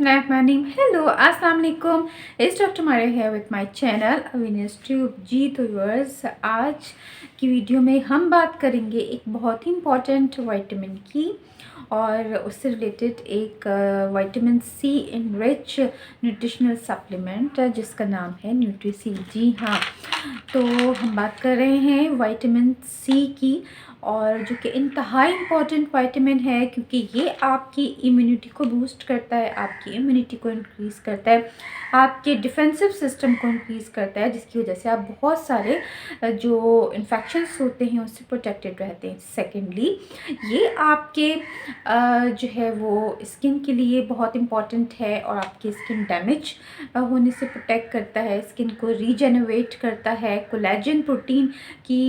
Bismillahirrahmanirrahim. Hello, Assalamu alaikum. It's Dr. Maria here with my channel Awareness Tube जी। तो viewers, आज की video में हम बात करेंगे एक बहुत ही इम्पॉर्टेंट विटामिन की और उससे रिलेटेड एक vitamin C enrich nutritional supplement जिसका नाम है न्यूट्री-सी। जी हाँ, तो हम बात कर रहे हैं विटामिन सी की, और जो कि इंतहाई इम्पॉर्टेंट विटामिन है क्योंकि ये आपकी इम्यूनिटी को बूस्ट करता है, आपकी इम्यूनिटी को इंक्रीज़ करता है, आपके डिफेंसिव सिस्टम को इंक्रीज़ करता है, जिसकी वजह से आप बहुत सारे जो इन्फेक्शंस होते हैं उससे प्रोटेक्टेड रहते हैं। सेकेंडली, ये आपके जो है वो स्किन के लिए बहुत इम्पॉर्टेंट है और आपकी स्किन डैमेज होने से प्रोटेक्ट करता है, स्किन को रीजेनरेट करता है, कोलेजन प्रोटीन की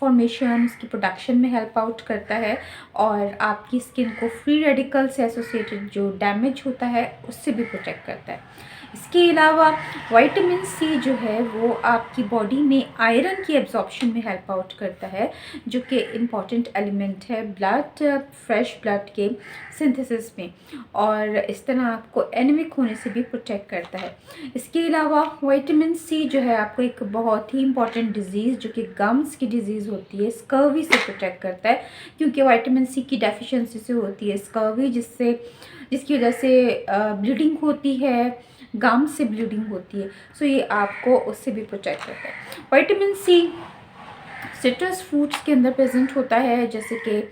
फॉर्मेशन, उसकी प्रोडक्शन में हेल्प आउट करता है और आपकी स्किन को फ्री रेडिकल से एसोसिएटेड जो डैमेज होता है उससे भी प्रोटेक्ट करता है। इसके अलावा विटामिन सी जो है वो आपकी बॉडी में आयरन की एब्जॉर्प्शन में हेल्प आउट करता है, जो कि इम्पॉर्टेंट एलिमेंट है फ्रेश ब्लड के सिंथेसिस में, और इस तरह आपको एनीमिक होने से भी प्रोटेक्ट करता है। इसके अलावा विटामिन सी जो है आपको एक बहुत ही इम्पॉर्टेंट डिजीज़ जो कि गम्स की डिजीज़ होती है, स्कर्वी से प्रोटेक्ट करता है, क्योंकि विटामिन सी की डेफिशिएंसी से होती है स्कर्वी, जिसकी वजह से ब्लीडिंग होती है, गम से ब्लीडिंग होती है। सो ये आपको उससे भी प्रोटेक्ट करता है। विटामिन सी सिट्रस फ्रूट्स के अंदर प्रेजेंट होता है, जैसे कि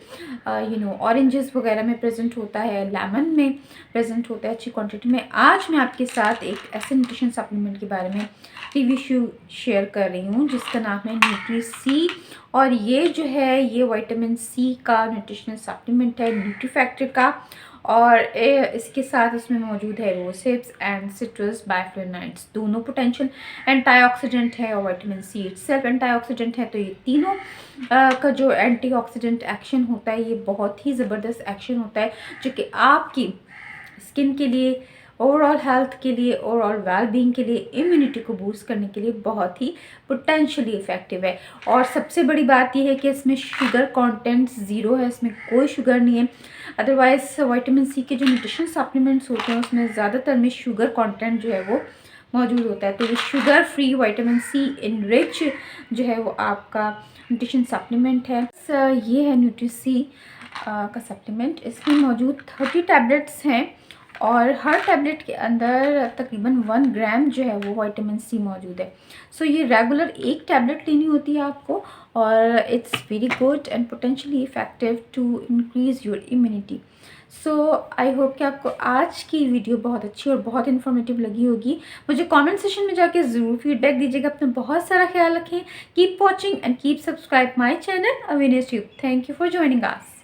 ऑरेंजेस वगैरह में प्रेजेंट होता है, लेमन में प्रेजेंट होता है अच्छी क्वांटिटी में। आज मैं आपके साथ एक ऐसे न्यूट्रिशन सप्लीमेंट के बारे में रिव्यू शेयर कर रही हूँ जिसका नाम है न्यूट्री-सी, और ये जो है ये विटामिन सी का न्यूट्रिशनल सप्लीमेंट है न्यूट्रीफैक्टर का, और इसके साथ इसमें मौजूद है रोसेप्स एंड सिट्रस बायफ्लोनाइड्स, दोनों पोटेंशियल एंटीऑक्सीडेंट है, और विटामिन सी इटसेल्फ एंटीऑक्सीडेंट है। तो ये तीनों का जो एंटीऑक्सीडेंट एक्शन होता है ये बहुत ही ज़बरदस्त एक्शन होता है, जो कि आपकी स्किन के लिए, ओवरऑल हेल्थ के लिए, ओवरऑल वेल बीइंग के लिए, इम्यूनिटी को बूस्ट करने के लिए बहुत ही पोटेंशियली इफ़ेक्टिव है। और सबसे बड़ी बात यह है कि इसमें शुगर कंटेंट ज़ीरो है, इसमें कोई शुगर नहीं है। अदरवाइज़ विटामिन सी के जो न्यूट्रिशन सप्लीमेंट्स होते हैं उसमें ज़्यादातर में शुगर कंटेंट जो है वो मौजूद होता है। तो ये sugar free vitamin C enrich जो है वो आपका न्यूट्रिशन सप्लीमेंट है। ये है न्यूट्री-सी का सप्लीमेंट। इसमें मौजूद 30 टैबलेट्स हैं और हर टैबलेट के अंदर तकरीबन 1 ग्राम जो है वो विटामिन सी मौजूद है। सो ये रेगुलर एक टैबलेट लेनी होती है आपको, और it's very good and potentially effective to increase your immunity. So I hope कि आपको आज की वीडियो बहुत अच्छी और बहुत इन्फॉर्मेटिव लगी होगी। मुझे कमेंट सेशन में जाके ज़रूर फीडबैक दीजिएगा। अपना बहुत सारा ख्याल रखें। Keep watching and keep subscribe my channel awareness tube. Thank you for joining us.